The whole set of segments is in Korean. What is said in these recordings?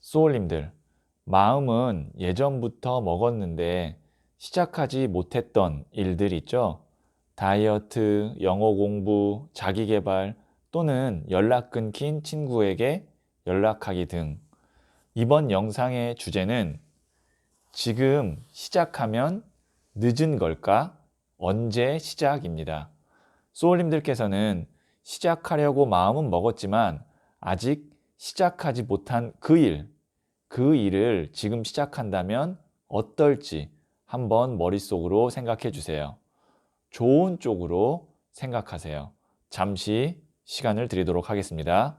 소울님들, 마음은 예전부터 먹었는데 시작하지 못했던 일들 있죠? 다이어트, 영어 공부, 자기 개발 또는 연락 끊긴 친구에게 연락하기 등. 이번 영상의 주제는 지금 시작하면 늦은 걸까? 언제 시작입니다. 소울님들께서는 시작하려고 마음은 먹었지만 아직 시작하지 못한 그 일을 지금 시작한다면 어떨지 한번 머릿속으로 생각해 주세요. 좋은 쪽으로 생각하세요. 잠시 시간을 드리도록 하겠습니다.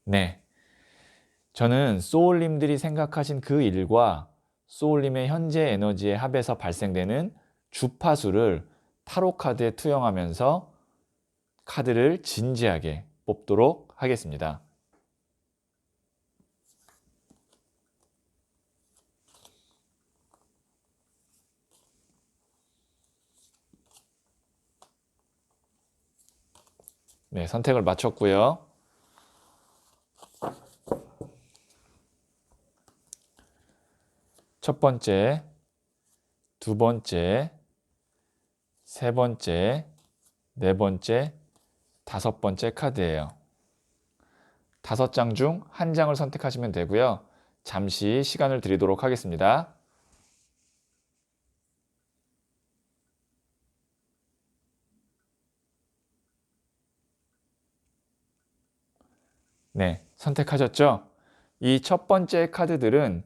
네. 저는 소울님들이 생각하신 그 일과 소울님의 현재 에너지의 합에서 발생되는 주파수를 타로 카드에 투영하면서 카드를 진지하게 뽑도록 하겠습니다. 네, 선택을 마쳤고요. 첫 번째, 두 번째, 세 번째, 네 번째, 다섯 번째 카드예요. 5장 중 한 장을 선택하시면 되고요. 잠시 시간을 드리도록 하겠습니다. 네, 선택하셨죠? 이 첫 번째 카드들은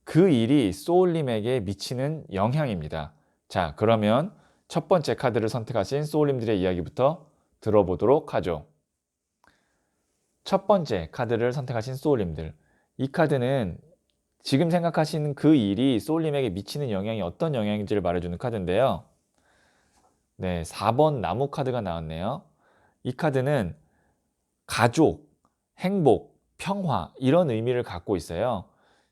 그 일이 소울님에게 미치는 영향입니다. 자, 그러면 첫 번째 카드를 선택하신 소울님들의 이야기부터 들어보도록 하죠. 첫 번째 카드를 선택하신 소울님들. 이 카드는 지금 생각하시는 그 일이 소울님에게 미치는 영향이 어떤 영향인지를 말해주는 카드인데요. 네, 4번 나무 카드가 나왔네요. 이 카드는 가족, 행복, 평화 이런 의미를 갖고 있어요.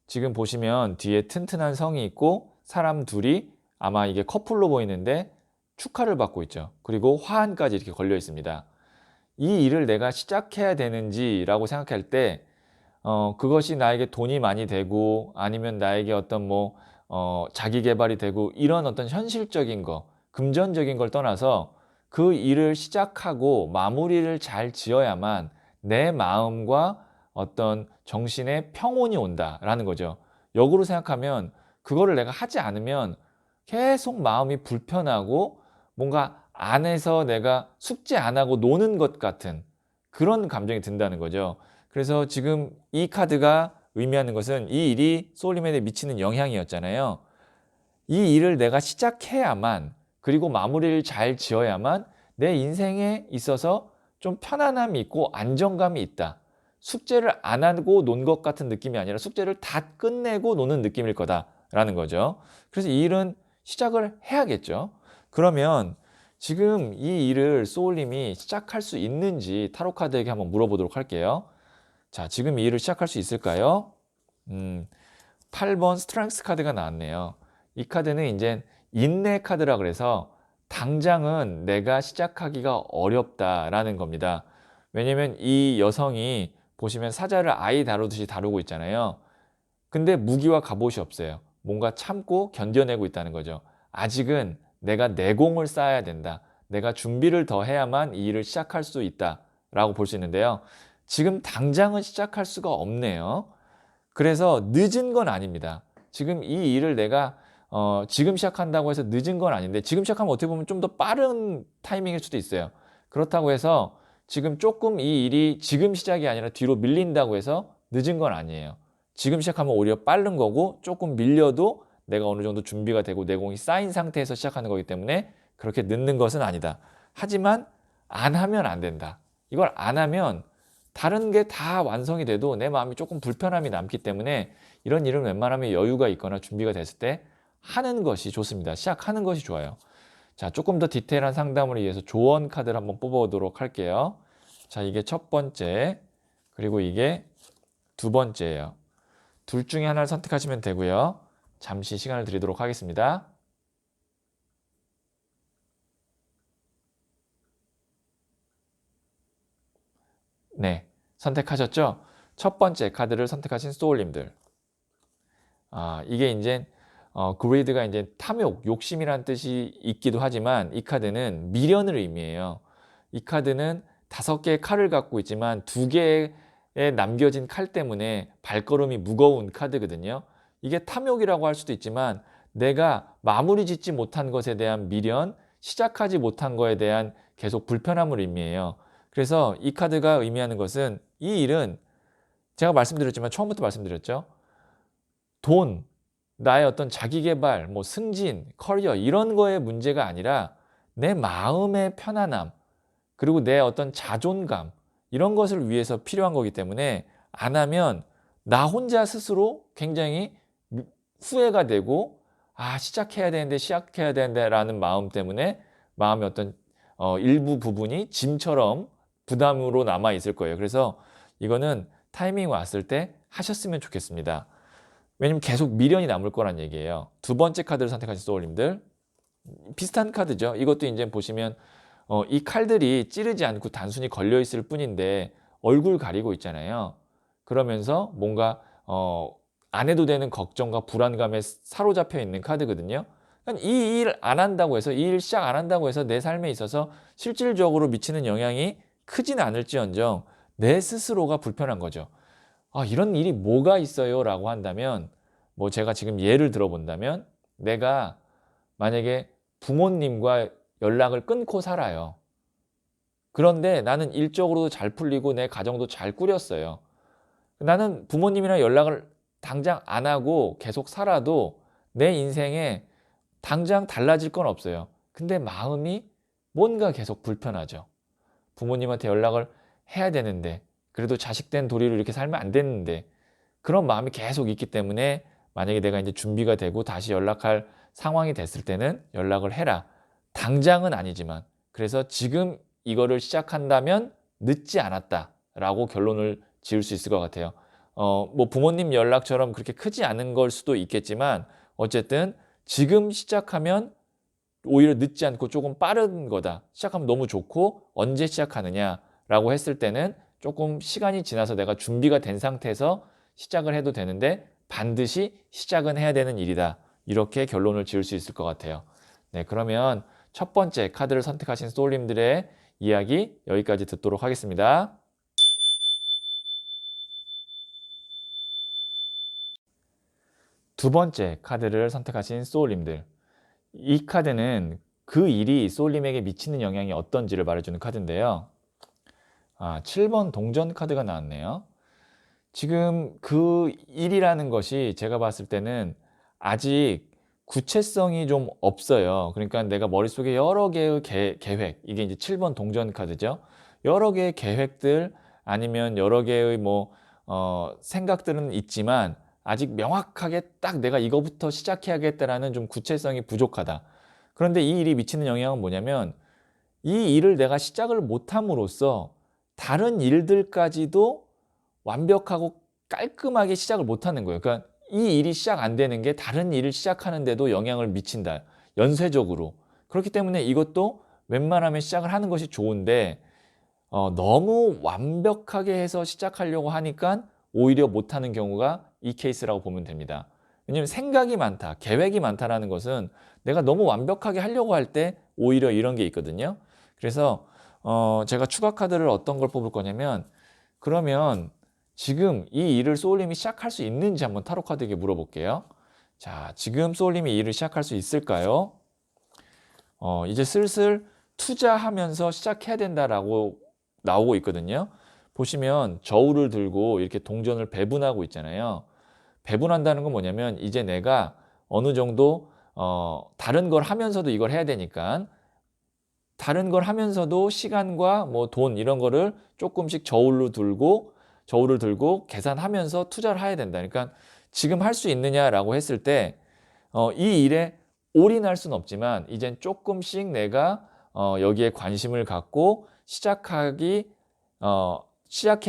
지금 보시면 뒤에 튼튼한 성이 있고 사람 둘이 아마 이게 커플로 보이는데 축하를 받고 있죠. 그리고 화환까지 이렇게 걸려 있습니다. 이 일을 내가 시작해야 되는지라고 생각할 때 그것이 나에게 돈이 많이 되고 아니면 나에게 어떤 자기 개발이 되고 이런 어떤 현실적인 거, 금전적인 걸 떠나서 그 일을 시작하고 마무리를 잘 지어야만 내 마음과 어떤 정신의 평온이 온다라는 거죠. 역으로 생각하면 그거를 내가 하지 않으면 계속 마음이 불편하고 뭔가 안에서 내가 숙제 안 하고 노는 것 같은 그런 감정이 든다는 거죠. 그래서 지금 이 카드가 의미하는 것은 이 일이 소울님에게 미치는 영향이었잖아요. 이 일을 내가 시작해야만 그리고 마무리를 잘 지어야만 내 인생에 있어서 좀 편안함이 있고 안정감이 있다. 숙제를 안 하고 논 것 같은 느낌이 아니라 숙제를 다 끝내고 노는 느낌일 거다라는 거죠. 그래서 이 일은 시작을 해야겠죠. 그러면 지금 이 일을 소울님이 시작할 수 있는지 타로 카드에게 한번 물어보도록 할게요. 자, 지금 이 일을 시작할 수 있을까요? 8번 스트렝스 카드가 나왔네요. 이 카드는 이제 인내 카드라 그래서 당장은 내가 시작하기가 어렵다라는 겁니다. 왜냐면 이 여성이 보시면 사자를 아이 다루듯이 다루고 있잖아요. 근데 무기와 갑옷이 없어요. 뭔가 참고 견뎌내고 있다는 거죠. 아직은 내가 내공을 쌓아야 된다. 내가 준비를 더 해야만 이 일을 시작할 수 있다라고 볼 수 있는데요. 지금 당장은 시작할 수가 없네요. 그래서 늦은 건 아닙니다. 지금 이 일을 내가 지금 시작한다고 해서 늦은 건 아닌데 지금 시작하면 어떻게 보면 좀 더 빠른 타이밍일 수도 있어요. 그렇다고 해서 지금 조금 이 일이 지금 시작이 아니라 뒤로 밀린다고 해서 늦은 건 아니에요. 지금 시작하면 오히려 빠른 거고 조금 밀려도 내가 어느 정도 준비가 되고 내공이 쌓인 상태에서 시작하는 거기 때문에 그렇게 늦는 것은 아니다. 하지만 안 하면 안 된다. 이걸 안 하면 다른 게 다 완성이 돼도 내 마음이 조금 불편함이 남기 때문에 이런 일은 웬만하면 여유가 있거나 준비가 됐을 때 하는 것이 좋습니다. 시작하는 것이 좋아요. 자, 조금 더 디테일한 상담을 위해서 조언 카드를 한번 뽑아보도록 할게요. 자, 이게 첫 번째, 그리고 이게 두 번째예요. 둘 중에 하나를 선택하시면 되고요. 잠시 시간을 드리도록 하겠습니다. 네, 선택하셨죠? 첫 번째 카드를 선택하신 소울님들. 이게 이제 greed가 이제 탐욕, 욕심이란 뜻이 있기도 하지만 이 카드는 미련을 의미해요. 이 카드는 5개의 칼을 갖고 있지만 2개의 남겨진 칼 때문에 발걸음이 무거운 카드거든요. 이게 탐욕이라고 할 수도 있지만 내가 마무리 짓지 못한 것에 대한 미련, 시작하지 못한 것에 대한 계속 불편함을 의미해요. 그래서 이 카드가 의미하는 것은 이 일은 제가 말씀드렸지만 처음부터 말씀드렸죠. 돈, 나의 어떤 자기계발, 뭐 승진, 커리어 이런 거의 문제가 아니라 내 마음의 편안함, 그리고 내 어떤 자존감 이런 것을 위해서 필요한 거기 때문에 안 하면 나 혼자 스스로 굉장히 후회가 되고 시작해야 되는데 시작해야 되는데 라는 마음 때문에 마음의 어떤 일부 부분이 짐처럼 부담으로 남아 있을 거예요. 그래서 이거는 타이밍이 왔을 때 하셨으면 좋겠습니다. 왜냐면 계속 미련이 남을 거란 얘기예요. 두 번째 카드를 선택하신 소울님들, 비슷한 카드죠. 이것도 이제 보시면 이 칼들이 찌르지 않고 단순히 걸려 있을 뿐인데 얼굴 가리고 있잖아요. 그러면서 뭔가 안 해도 되는 걱정과 불안감에 사로잡혀 있는 카드거든요. 이 일 안 한다고 해서, 이 일 시작 안 한다고 해서 내 삶에 있어서 실질적으로 미치는 영향이 크진 않을지언정 내 스스로가 불편한 거죠. 이런 일이 뭐가 있어요? 라고 한다면, 뭐 제가 지금 예를 들어본다면, 내가 만약에 부모님과 연락을 끊고 살아요. 그런데 나는 일적으로도 잘 풀리고 내 가정도 잘 꾸렸어요. 나는 부모님이랑 연락을 당장 안 하고 계속 살아도 내 인생에 당장 달라질 건 없어요. 근데 마음이 뭔가 계속 불편하죠. 부모님한테 연락을 해야 되는데, 그래도 자식된 도리로 이렇게 살면 안 되는데, 그런 마음이 계속 있기 때문에 만약에 내가 이제 준비가 되고 다시 연락할 상황이 됐을 때는 연락을 해라. 당장은 아니지만. 그래서 지금 이거를 시작한다면 늦지 않았다라고 결론을 지을 수 있을 것 같아요. 뭐 부모님 연락처럼 그렇게 크지 않은 걸 수도 있겠지만 어쨌든 지금 시작하면 오히려 늦지 않고 조금 빠른 거다. 시작하면 너무 좋고 언제 시작하느냐라고 했을 때는 조금 시간이 지나서 내가 준비가 된 상태에서 시작을 해도 되는데 반드시 시작은 해야 되는 일이다. 이렇게 결론을 지을 수 있을 것 같아요. 네, 그러면 첫 번째 카드를 선택하신 소울님들의 이야기 여기까지 듣도록 하겠습니다. 두 번째 카드를 선택하신 소울님들. 이 카드는 그 일이 소울님에게 미치는 영향이 어떤지를 말해주는 카드인데요. 7번 동전 카드가 나왔네요. 지금 그 일이라는 것이 제가 봤을 때는 아직 구체성이 좀 없어요. 그러니까 내가 머릿속에 여러 개의 계획, 이게 이제 7번 동전 카드죠. 여러 개의 계획들 아니면 여러 개의 생각들은 있지만 아직 명확하게 딱 내가 이거부터 시작해야겠다라는 좀 구체성이 부족하다. 그런데 이 일이 미치는 영향은 뭐냐면 이 일을 내가 시작을 못함으로써 다른 일들까지도 완벽하고 깔끔하게 시작을 못하는 거예요. 그러니까 이 일이 시작 안 되는 게 다른 일을 시작하는데도 영향을 미친다. 연쇄적으로. 그렇기 때문에 이것도 웬만하면 시작을 하는 것이 좋은데 너무 완벽하게 해서 시작하려고 하니까 오히려 못하는 경우가 이 케이스라고 보면 됩니다. 왜냐하면 생각이 많다, 계획이 많다라는 것은 내가 너무 완벽하게 하려고 할 때 오히려 이런 게 있거든요. 그래서 제가 추가 카드를 어떤 걸 뽑을 거냐면 그러면 지금 이 일을 소울님이 시작할 수 있는지 한번 타로 카드에게 물어볼게요. 자, 지금 소울님이 이 일을 시작할 수 있을까요? 이제 슬슬 투자하면서 시작해야 된다라고 나오고 있거든요. 보시면 저울을 들고 이렇게 동전을 배분하고 있잖아요. 배분한다는 건 뭐냐면 이제 내가 어느 정도 다른 걸 하면서도 이걸 해야 되니까 다른 걸 하면서도 시간과 뭐 돈 이런 거를 조금씩 저울을 들고 계산하면서 투자를 해야 된다. 그러니까 지금 할 수 있느냐라고 했을 때 이 일에 올인할 수는 없지만 이젠 조금씩 내가 여기에 관심을 갖고 시작해야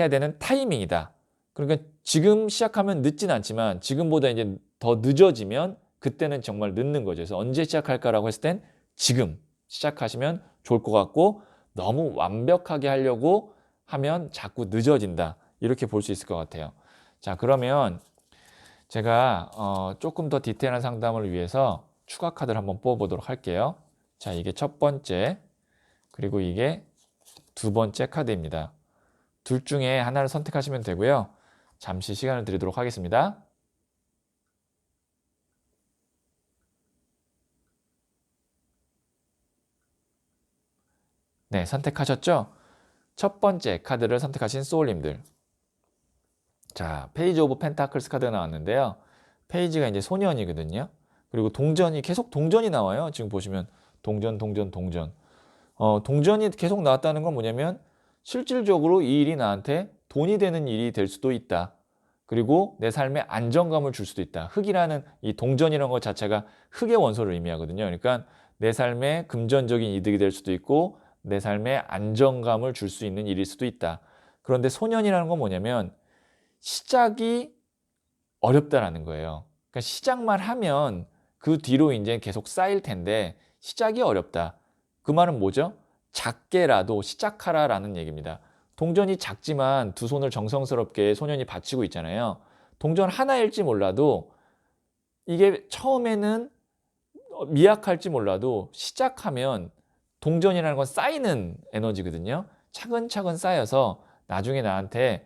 되는 타이밍이다. 그러니까 지금 시작하면 늦진 않지만 지금보다 이제 더 늦어지면 그때는 정말 늦는 거죠. 그래서 언제 시작할까라고 했을 땐 지금 시작하시면 좋을 것 같고 너무 완벽하게 하려고 하면 자꾸 늦어진다. 이렇게 볼 수 있을 것 같아요. 자, 그러면 제가 조금 더 디테일한 상담을 위해서 추가 카드를 한번 뽑아보도록 할게요. 자, 이게 첫 번째, 그리고 이게 두 번째 카드입니다. 둘 중에 하나를 선택하시면 되고요. 잠시 시간을 드리도록 하겠습니다. 네, 선택하셨죠? 첫 번째 카드를 선택하신 소울님들. 자, 페이지 오브 펜타클스 카드가 나왔는데요. 페이지가 이제 소년이거든요. 그리고 동전이 계속 동전이 나와요. 지금 보시면 동전, 동전, 동전. 동전이 계속 나왔다는 건 뭐냐면 실질적으로 이 일이 나한테 돈이 되는 일이 될 수도 있다. 그리고 내 삶에 안정감을 줄 수도 있다. 흑이라는 이 동전이라는 것 자체가 흑의 원소를 의미하거든요. 그러니까 내 삶에 금전적인 이득이 될 수도 있고 내 삶에 안정감을 줄 수 있는 일일 수도 있다. 그런데 소년이라는 건 뭐냐면 시작이 어렵다라는 거예요. 그러니까 시작만 하면 그 뒤로 이제 계속 쌓일 텐데 시작이 어렵다. 그 말은 뭐죠? 작게라도 시작하라라는 얘기입니다. 동전이 작지만 두 손을 정성스럽게 소년이 받치고 있잖아요. 동전 하나일지 몰라도 이게 처음에는 미약할지 몰라도 시작하면 동전이라는 건 쌓이는 에너지거든요. 차근차근 쌓여서 나중에 나한테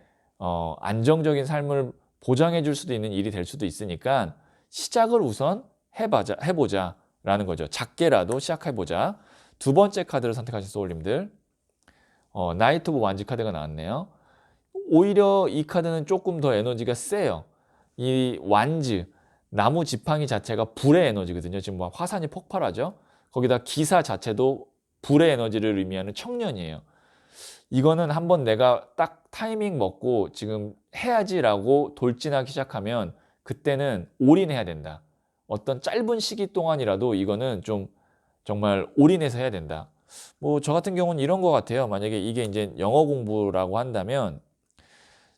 안정적인 삶을 보장해 줄 수도 있는 일이 될 수도 있으니까 시작을 우선 해보자 라는 거죠. 작게라도 시작해보자. 두 번째 카드를 선택하신 소울님들, 나이트 오브 완지 카드가 나왔네요. 오히려 이 카드는 조금 더 에너지가 세요. 이 완즈, 나무 지팡이 자체가 불의 에너지거든요. 지금 뭐 화산이 폭발하죠. 거기다 기사 자체도 불의 에너지를 의미하는 청년이에요. 이거는 한번 내가 딱 타이밍 먹고 지금 해야지라고 돌진하기 시작하면 그때는 올인해야 된다. 어떤 짧은 시기 동안이라도 이거는 좀 정말 올인해서 해야 된다. 뭐 저 같은 경우는 이런 것 같아요. 만약에 이게 이제 영어 공부라고 한다면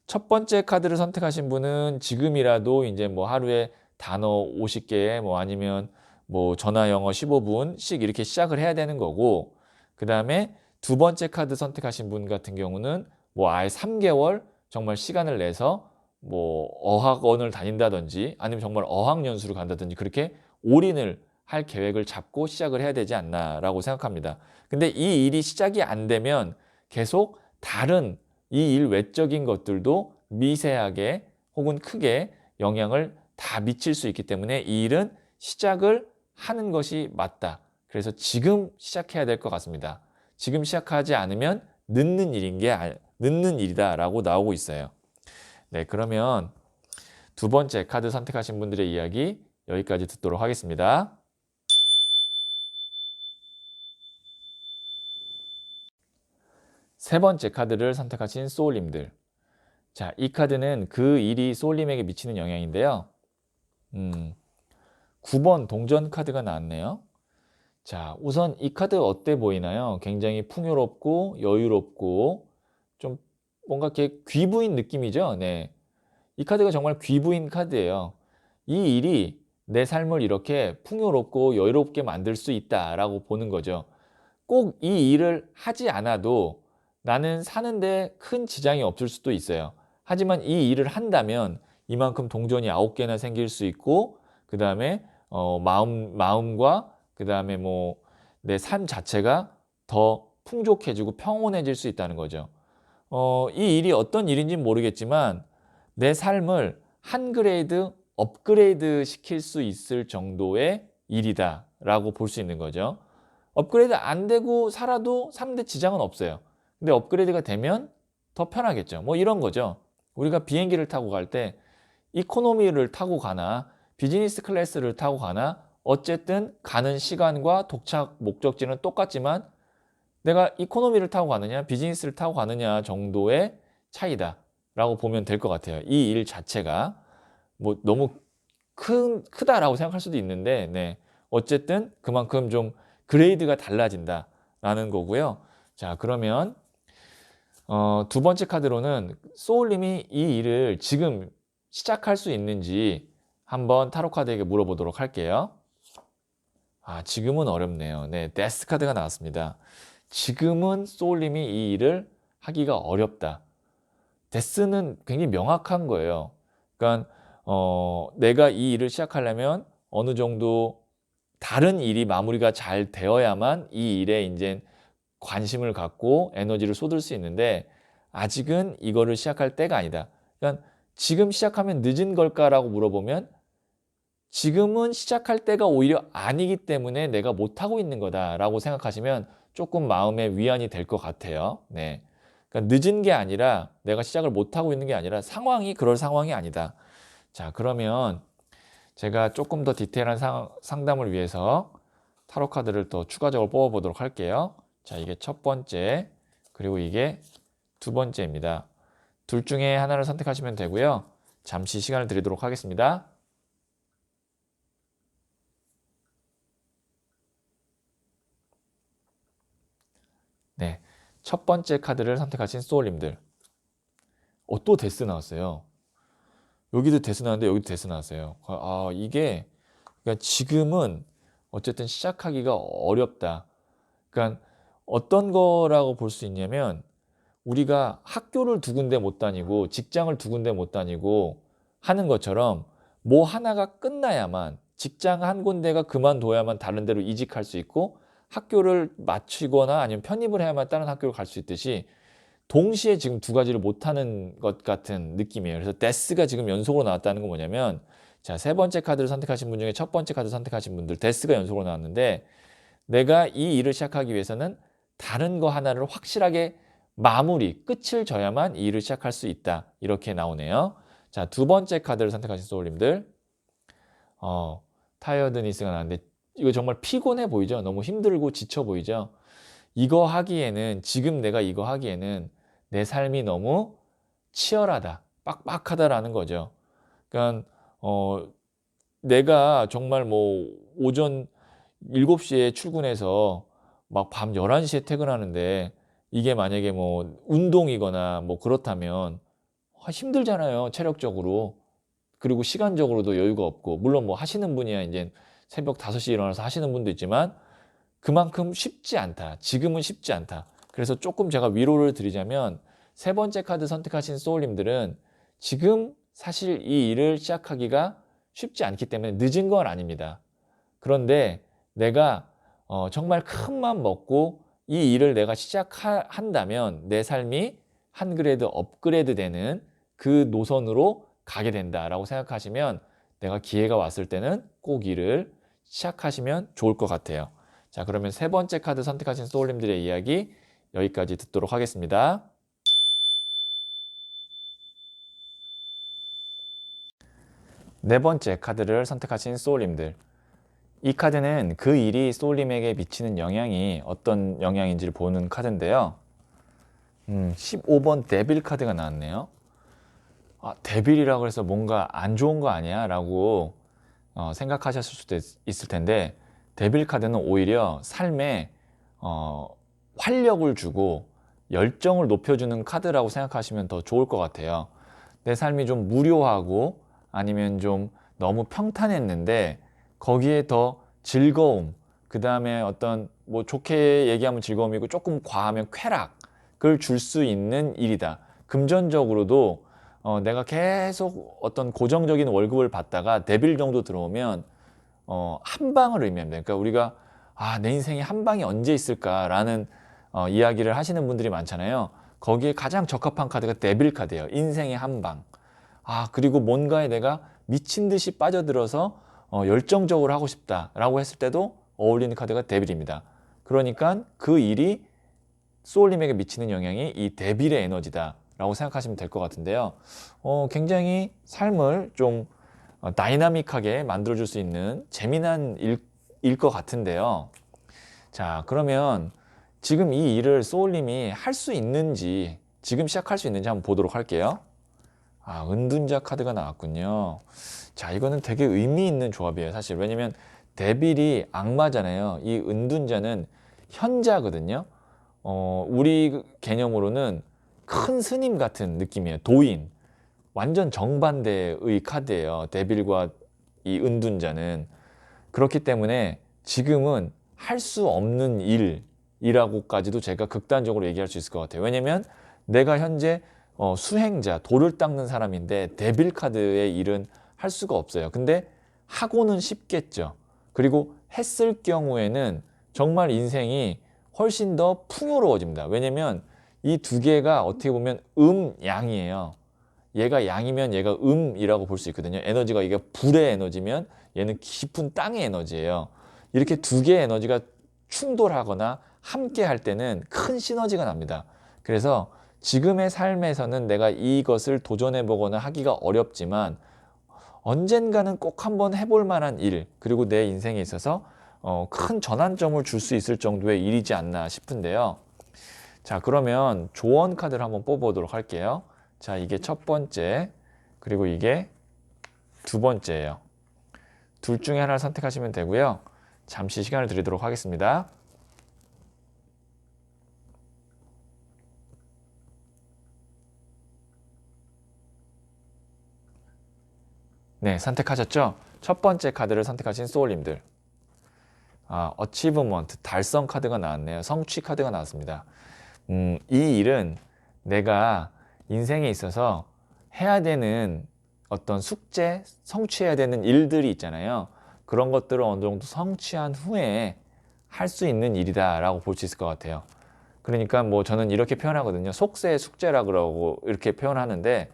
첫 번째 카드를 선택하신 분은 지금이라도 이제 뭐 하루에 단어 50개 뭐 아니면 뭐 전화 영어 15분씩 이렇게 시작을 해야 되는 거고, 그 다음에 두 번째 카드 선택하신 분 같은 경우는 뭐 아예 3개월 정말 시간을 내서 뭐 어학원을 다닌다든지 아니면 정말 어학연수를 간다든지 그렇게 올인을 할 계획을 잡고 시작을 해야 되지 않나라고 생각합니다. 근데 이 일이 시작이 안 되면 계속 다른 이 일 외적인 것들도 미세하게 혹은 크게 영향을 다 미칠 수 있기 때문에 이 일은 시작을 하는 것이 맞다. 그래서 지금 시작해야 될 것 같습니다. 지금 시작하지 않으면 늦는 일이다라고 나오고 있어요. 네, 그러면 두 번째 카드 선택하신 분들의 이야기 여기까지 듣도록 하겠습니다. 세 번째 카드를 선택하신 소울님들. 자, 이 카드는 그 일이 소울님에게 미치는 영향인데요. 9번 동전 카드가 나왔네요. 자, 우선 이 카드 어때 보이나요? 굉장히 풍요롭고 여유롭고 좀 뭔가 이렇게 귀부인 느낌이죠? 네. 이 카드가 정말 귀부인 카드예요. 이 일이 내 삶을 이렇게 풍요롭고 여유롭게 만들 수 있다라고 보는 거죠. 꼭 이 일을 하지 않아도 나는 사는데 큰 지장이 없을 수도 있어요. 하지만 이 일을 한다면 이만큼 동전이 9개나 생길 수 있고, 그 다음에 마음과 그 다음에 뭐 내 삶 자체가 더 풍족해지고 평온해질 수 있다는 거죠. 이 일이 어떤 일인지 모르겠지만 내 삶을 한 그레이드 업그레이드 시킬 수 있을 정도의 일이다라고 볼 수 있는 거죠. 업그레이드 안 되고 살아도 사는데 지장은 없어요. 근데 업그레이드가 되면 더 편하겠죠. 뭐 이런 거죠. 우리가 비행기를 타고 갈 때 이코노미를 타고 가나 비즈니스 클래스를 타고 가나 어쨌든 가는 시간과 도착 목적지는 똑같지만 내가 이코노미를 타고 가느냐 비즈니스를 타고 가느냐 정도의 차이다라고 보면 될 것 같아요. 이 일 자체가 뭐 너무 크다라고 생각할 수도 있는데, 네. 어쨌든 그만큼 좀 그레이드가 달라진다라는 거고요. 자, 그러면 두 번째 카드로는 소울님이 이 일을 지금 시작할 수 있는지 한번 타로 카드에게 물어보도록 할게요. 지금은 어렵네요. 네, 데스 카드가 나왔습니다. 지금은 소울님이 이 일을 하기가 어렵다. 데스는 굉장히 명확한 거예요. 그러니까 내가 이 일을 시작하려면 어느 정도 다른 일이 마무리가 잘 되어야만 이 일에 이제 관심을 갖고 에너지를 쏟을 수 있는데 아직은 이거를 시작할 때가 아니다. 그러니까 지금 시작하면 늦은 걸까라고 물어보면 지금은 시작할 때가 오히려 아니기 때문에 내가 못하고 있는 거다라고 생각하시면 조금 마음의 위안이 될 것 같아요. 네. 그러니까 늦은 게 아니라 내가 시작을 못하고 있는 게 아니라 상황이 그럴 상황이 아니다. 자, 그러면 제가 조금 더 디테일한 상담을 위해서 타로 카드를 또 추가적으로 뽑아보도록 할게요. 자, 이게 첫 번째, 그리고 이게 두 번째입니다. 둘 중에 하나를 선택하시면 되고요. 잠시 시간을 드리도록 하겠습니다. 네, 첫 번째 카드를 선택하신 소울님들. 또 데스 나왔어요. 여기도 데스 나왔는데 여기도 데스 나왔어요. 이게 그러니까 지금은 어쨌든 시작하기가 어렵다. 그러니까 어떤 거라고 볼 수 있냐면 우리가 학교를 두 군데 못 다니고 직장을 두 군데 못 다니고 하는 것처럼 뭐 하나가 끝나야만 직장 한 군데가 그만둬야만 다른 데로 이직할 수 있고 학교를 마치거나 아니면 편입을 해야만 다른 학교를 갈 수 있듯이 동시에 지금 두 가지를 못하는 것 같은 느낌이에요. 그래서 데스가 지금 연속으로 나왔다는 건 뭐냐면 자, 세 번째 카드를 선택하신 분 중에 첫 번째 카드 선택하신 분들 데스가 연속으로 나왔는데 내가 이 일을 시작하기 위해서는 다른 거 하나를 확실하게 마무리, 끝을 져야만 이 일을 시작할 수 있다. 이렇게 나오네요. 자, 두 번째 카드를 선택하신 소울님들 타이어드니스가 나왔는데 이거 정말 피곤해 보이죠? 너무 힘들고 지쳐 보이죠? 이거 하기에는 지금 내가 이거 하기에는 내 삶이 너무 치열하다, 빡빡하다라는 거죠. 그러니까 내가 정말 뭐 오전 7시에 출근해서 막 밤 11시에 퇴근하는데 이게 만약에 뭐 운동이거나 뭐 그렇다면 힘들잖아요, 체력적으로. 그리고 시간적으로도 여유가 없고 물론 뭐 하시는 분이야 이제 새벽 5시에 일어나서 하시는 분도 있지만 그만큼 쉽지 않다. 지금은 쉽지 않다. 그래서 조금 제가 위로를 드리자면 세 번째 카드 선택하신 소울님들은 지금 사실 이 일을 시작하기가 쉽지 않기 때문에 늦은 건 아닙니다. 그런데 내가 정말 큰 맘 먹고 이 일을 내가 시작한다면 내 삶이 한 그레이드 업그레이드 되는 그 노선으로 가게 된다라고 생각하시면 내가 기회가 왔을 때는 꼭 일을 시작하시면 좋을 것 같아요. 자, 그러면 세 번째 카드 선택하신 소울님들의 이야기 여기까지 듣도록 하겠습니다. 네 번째 카드를 선택하신 소울님들. 이 카드는 그 일이 소울님에게 미치는 영향이 어떤 영향인지를 보는 카드인데요. 15번 데빌 카드가 나왔네요. 데빌이라고 해서 뭔가 안 좋은 거 아니야? 라고 생각하셨을 수도 있을 텐데 데빌 카드는 오히려 삶에 활력을 주고 열정을 높여주는 카드라고 생각하시면 더 좋을 것 같아요. 내 삶이 좀 무료하고 아니면 좀 너무 평탄했는데 거기에 더 즐거움, 그 다음에 어떤 뭐 좋게 얘기하면 즐거움이고 조금 과하면 쾌락을 줄 수 있는 일이다. 금전적으로도 내가 계속 어떤 고정적인 월급을 받다가 데빌 정도 들어오면 한 방을 의미합니다. 그러니까 우리가 내 인생에 한 방이 언제 있을까라는 이야기를 하시는 분들이 많잖아요. 거기에 가장 적합한 카드가 데빌 카드예요. 인생의 한 방. 그리고 뭔가에 내가 미친 듯이 빠져들어서 열정적으로 하고 싶다라고 했을 때도 어울리는 카드가 데빌입니다. 그러니까 그 일이 소울님에게 미치는 영향이 이 데빌의 에너지다라고 생각하시면 될 것 같은데요. 굉장히 삶을 좀 다이나믹하게 만들어줄 수 있는 재미난 일일 것 같은데요. 자, 그러면 지금 이 일을 소울님이 할 수 있는지, 지금 시작할 수 있는지 한번 보도록 할게요. 은둔자 카드가 나왔군요. 자, 이거는 되게 의미 있는 조합이에요, 사실. 왜냐면 데빌이 악마잖아요. 이 은둔자는 현자거든요. 우리 개념으로는 큰 스님 같은 느낌이에요. 도인. 완전 정반대의 카드예요. 데빌과 이 은둔자는. 그렇기 때문에 지금은 할 수 없는 일이라고까지도 제가 극단적으로 얘기할 수 있을 것 같아요. 왜냐면 내가 현재 수행자, 돌을 닦는 사람인데 데빌 카드의 일은 할 수가 없어요. 근데 하고는 싶겠죠. 그리고 했을 경우에는 정말 인생이 훨씬 더 풍요로워집니다. 왜냐면 이 두 개가 어떻게 보면 양이에요. 얘가 양이면 얘가 음이라고 볼 수 있거든요. 에너지가 이게 불의 에너지면 얘는 깊은 땅의 에너지예요. 이렇게 두 개의 에너지가 충돌하거나 함께 할 때는 큰 시너지가 납니다. 그래서 지금의 삶에서는 내가 이것을 도전해 보거나 하기가 어렵지만 언젠가는 꼭 한번 해볼 만한 일, 그리고 내 인생에 있어서 큰 전환점을 줄 수 있을 정도의 일이지 않나 싶은데요. 자, 그러면 조언 카드를 한번 뽑아보도록 할게요. 자, 이게 첫 번째, 그리고 이게 두 번째예요. 둘 중에 하나를 선택하시면 되고요. 잠시 시간을 드리도록 하겠습니다. 네, 선택하셨죠? 첫 번째 카드를 선택하신 소울님들. 어치브먼트, 달성 카드가 나왔네요. 성취 카드가 나왔습니다. 이 일은 내가 인생에 있어서 해야 되는 어떤 숙제, 성취해야 되는 일들이 있잖아요. 그런 것들을 어느 정도 성취한 후에 할 수 있는 일이다라고 볼 수 있을 것 같아요. 그러니까 뭐 저는 이렇게 표현하거든요. 속세의 숙제라 그러고 이렇게 표현하는데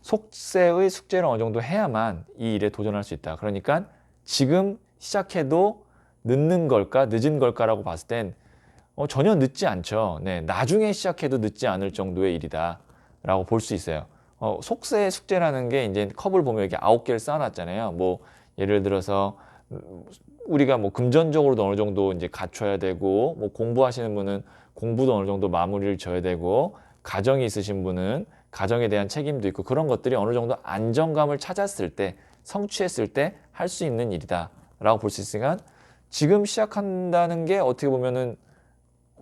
속세의 숙제를 어느 정도 해야만 이 일에 도전할 수 있다. 그러니까 지금 시작해도 늦는 걸까, 늦은 걸까라고 봤을 땐 전혀 늦지 않죠. 네, 나중에 시작해도 늦지 않을 정도의 일이다라고 볼 수 있어요. 속세 숙제라는 게 이제 컵을 보면 이렇게 9개를 쌓아놨잖아요. 뭐 예를 들어서 우리가 뭐 금전적으로도 어느 정도 이제 갖춰야 되고, 뭐 공부하시는 분은 공부도 어느 정도 마무리를 져야 되고, 가정이 있으신 분은 가정에 대한 책임도 있고, 그런 것들이 어느 정도 안정감을 찾았을 때, 성취했을 때 할 수 있는 일이다라고 볼 수 있으니까 지금 시작한다는 게 어떻게 보면은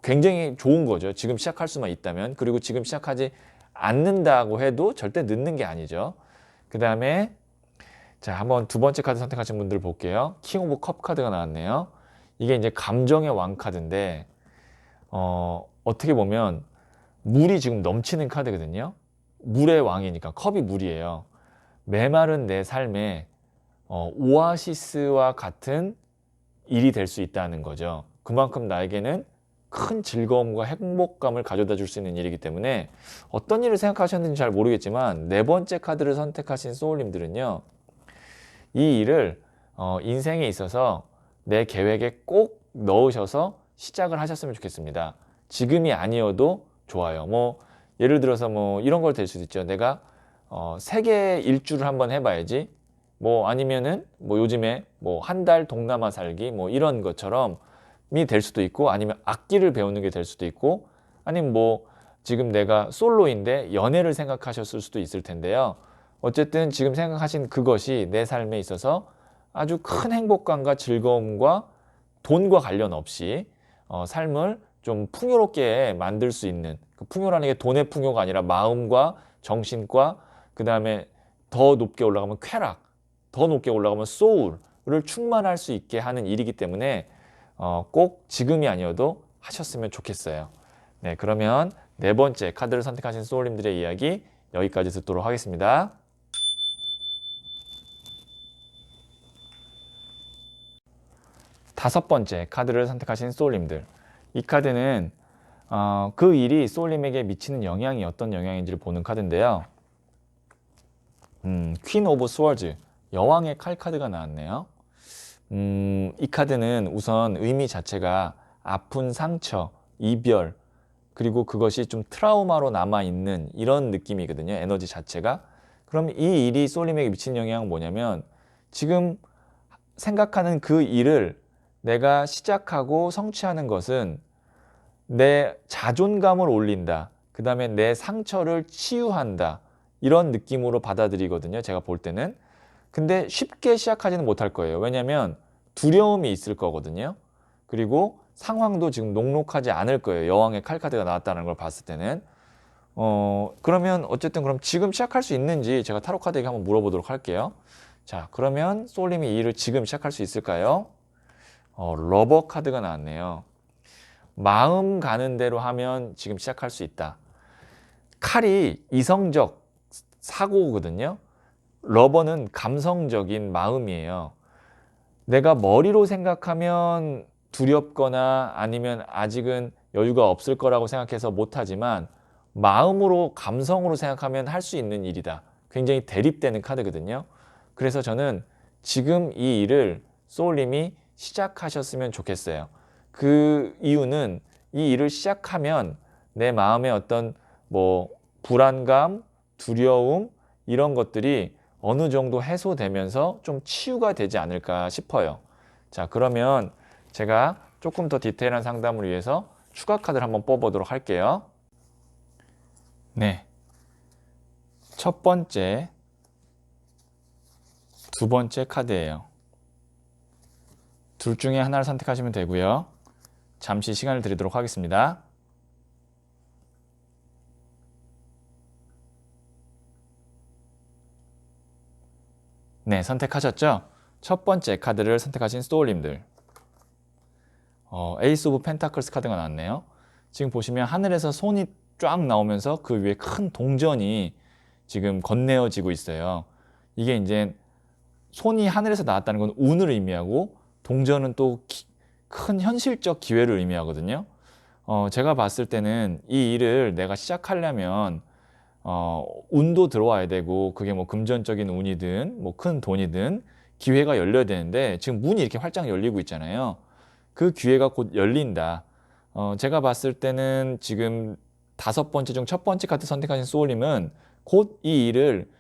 굉장히 좋은 거죠. 지금 시작할 수만 있다면. 그리고 지금 시작하지 않는다고 해도 절대 늦는 게 아니죠. 그 다음에 자, 한번 두 번째 카드 선택하신 분들 볼게요. 킹 오브 컵 카드가 나왔네요. 이게 이제 감정의 왕 카드인데 어떻게 보면 물이 지금 넘치는 카드거든요. 물의 왕이니까 컵이 물이에요. 메마른 내 삶에 오아시스와 같은 일이 될 수 있다는 거죠. 그만큼 나에게는 큰 즐거움과 행복감을 가져다 줄 수 있는 일이기 때문에 어떤 일을 생각하셨는지 잘 모르겠지만 네 번째 카드를 선택하신 소울님들은요. 이 일을 인생에 있어서 내 계획에 꼭 넣으셔서 시작을 하셨으면 좋겠습니다. 지금이 아니어도 좋아요. 뭐 예를 들어서 뭐 이런 걸 될 수도 있죠. 내가 세계 일주를 한번 해봐야지. 뭐 아니면은 뭐 요즘에 뭐 한 달 동남아 살기 뭐 이런 것처럼이 될 수도 있고, 아니면 악기를 배우는 게 될 수도 있고, 아니면 뭐 지금 내가 솔로인데 연애를 생각하셨을 수도 있을 텐데요. 어쨌든 지금 생각하신 그것이 내 삶에 있어서 아주 큰 행복감과 즐거움과 돈과 관련 없이 삶을 좀 풍요롭게 만들 수 있는, 그 풍요라는 게 돈의 풍요가 아니라 마음과 정신과 그 다음에 더 높게 올라가면 쾌락, 더 높게 올라가면 소울을 충만할 수 있게 하는 일이기 때문에 꼭 지금이 아니어도 하셨으면 좋겠어요. 네, 그러면 네 번째 카드를 선택하신 소울님들의 이야기 여기까지 듣도록 하겠습니다. 다섯 번째 카드를 선택하신 소울님들. 이 카드는 그 일이 소울님에게 미치는 영향이 어떤 영향인지를 보는 카드인데요. 퀸 오브 스워즈, 여왕의 칼 카드가 나왔네요. 이 카드는 우선 의미 자체가 아픈 상처, 이별, 그리고 그것이 좀 트라우마로 남아있는 이런 느낌이거든요. 에너지 자체가. 그럼 이 일이 소울님에게 미치는 영향은 뭐냐면 지금 생각하는 그 일을 내가 시작하고 성취하는 것은 내 자존감을 올린다. 그 다음에 내 상처를 치유한다. 이런 느낌으로 받아들이거든요. 제가 볼 때는. 근데 쉽게 시작하지는 못할 거예요. 왜냐하면 두려움이 있을 거거든요. 그리고 상황도 지금 녹록하지 않을 거예요. 여왕의 칼 카드가 나왔다는 걸 봤을 때는. 그러면 어쨌든 그럼 지금 시작할 수 있는지 제가 타로 카드에게 한번 물어보도록 할게요. 자, 그러면 소울님이 이 일을 지금 시작할 수 있을까요? 러버 카드가 나왔네요. 마음 가는 대로 하면 지금 시작할 수 있다. 칼이 이성적 사고거든요. 러버는 감성적인 마음이에요. 내가 머리로 생각하면 두렵거나 아니면 아직은 여유가 없을 거라고 생각해서 못하지만 마음으로 감성으로 생각하면 할 수 있는 일이다. 굉장히 대립되는 카드거든요. 그래서 저는 지금 이 일을 소울님이 시작하셨으면 좋겠어요. 그 이유는 이 일을 시작하면 내 마음의 어떤 불안감, 두려움 이런 것들이 어느 정도 해소되면서 좀 치유가 되지 않을까 싶어요. 자, 그러면 제가 조금 더 디테일한 상담을 위해서 추가 카드를 한번 뽑아보도록 할게요. 네. 첫 번째, 두 번째 카드예요. 둘 중에 하나를 선택하시면 되고요. 잠시 시간을 드리도록 하겠습니다. 네, 선택하셨죠? 첫 번째 카드를 선택하신 소울님들. 에이스 오브 펜타클스 카드가 나왔네요. 지금 보시면 하늘에서 손이 쫙 나오면서 그 위에 큰 동전이 지금 건네어지고 있어요. 이게 이제 손이 하늘에서 나왔다는 건 운을 의미하고 동전은 또 큰 현실적 기회를 의미하거든요. 제가 봤을 때는 이 일을 내가 시작하려면 운도 들어와야 되고 그게 금전적인 운이든 큰 돈이든 기회가 열려야 되는데 지금 문이 이렇게 활짝 열리고 있잖아요. 그 기회가 곧 열린다. 제가 봤을 때는 지금 다섯 번째 중 첫 번째 카드 선택하신 소울님은 곧 이 일을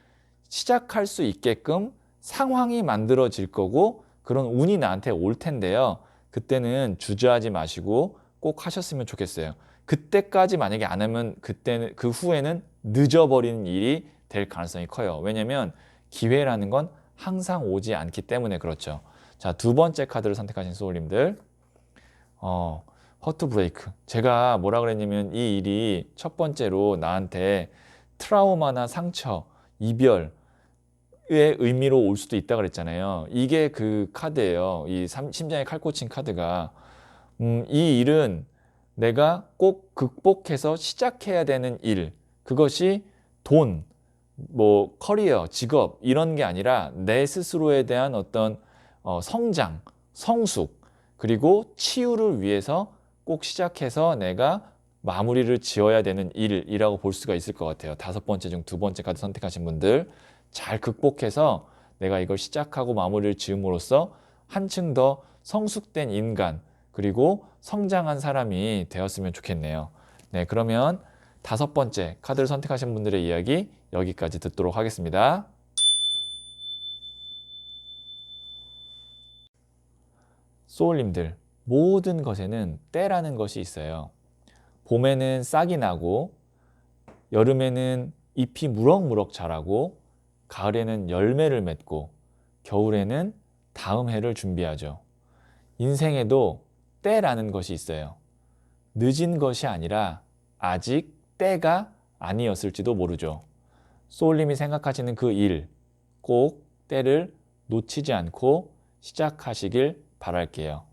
시작할 수 있게끔 상황이 만들어질 거고 그런 운이 나한테 올 텐데요. 그때는 주저하지 마시고 꼭 하셨으면 좋겠어요. 그때까지 만약에 안 하면 그때는 그 후에는 늦어버리는 일이 될 가능성이 커요. 왜냐면 기회라는 건 항상 오지 않기 때문에 그렇죠. 자, 두 번째 카드를 선택하신 소울님들. 허트 브레이크. 제가 뭐라 그랬냐면 이 일이 첫 번째로 나한테 트라우마나 상처, 이별의 의미로 올 수도 있다 그랬잖아요. 이게 그 카드예요. 이 심장에 칼 꽂힌 카드가. 이 일은 내가 꼭 극복해서 시작해야 되는 일. 그것이 돈, 커리어, 직업 이런 게 아니라 내 스스로에 대한 어떤 성장, 성숙, 그리고 치유를 위해서 꼭 시작해서 내가 마무리를 지어야 되는 일이라고 볼 수가 있을 것 같아요. 다섯 번째 중 두 번째 카드 선택하신 분들 잘 극복해서 내가 이걸 시작하고 마무리를 지음으로써 한층 더 성숙된 인간 그리고 성장한 사람이 되었으면 좋겠네요. 네, 그러면 다섯 번째 카드를 선택하신 분들의 이야기 여기까지 듣도록 하겠습니다. 소울님들, 모든 것에는 때라는 것이 있어요. 봄에는 싹이 나고 여름에는 잎이 무럭무럭 자라고 가을에는 열매를 맺고 겨울에는 다음 해를 준비하죠. 인생에도 때라는 것이 있어요. 늦은 것이 아니라 아직 때가 아니었을지도 모르죠. 소울님이 생각하시는 그 일, 꼭 때를 놓치지 않고 시작하시길 바랄게요.